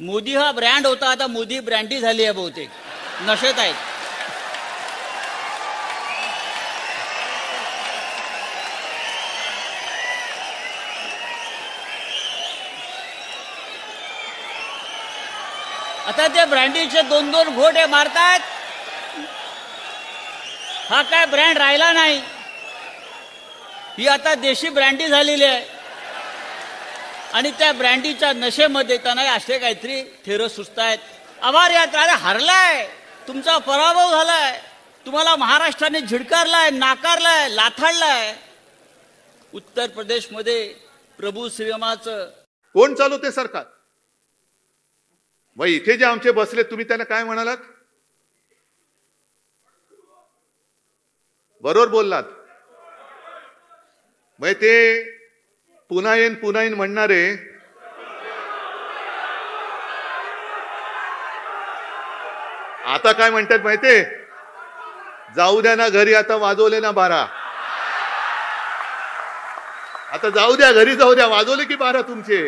मोदी हा ब्रँड होता, आता मोदी ब्रँडी झाली आहे, बहुतेक नशेत आहेत. आता ते ब्रँडीचे 2-2 घोटे मारतायत. हा काय ब्रँड राहिला नाही, ही आता देशी ब्रँडी झालेली आहे. आणि त्या ब्रँडीच्या नशेमध्ये त्यांना असे काहीतरी थेरं सुचतायत. आभार यात्रा, अरे हरलाय, तुमचा पराभव झालाय, तुम्हाला महाराष्ट्राने झिडकारलाय, नाकारलाय, लाथाडलाय. उत्तर प्रदेशमध्ये प्रभू श्रीरामाचं कोण चालवते सरकार? मग इथे जे आमचे बसले, तुम्ही त्यांना काय म्हणालात? बरोबर बोललात. मग ते पुन्हा येईन म्हणणारे आता काय म्हणतात माहितीये? जाऊ द्या ना घरी, आता वाजवले ना 12. आता जाऊ द्या घरी, जाऊ द्या, वाजवले की 12 तुमचे.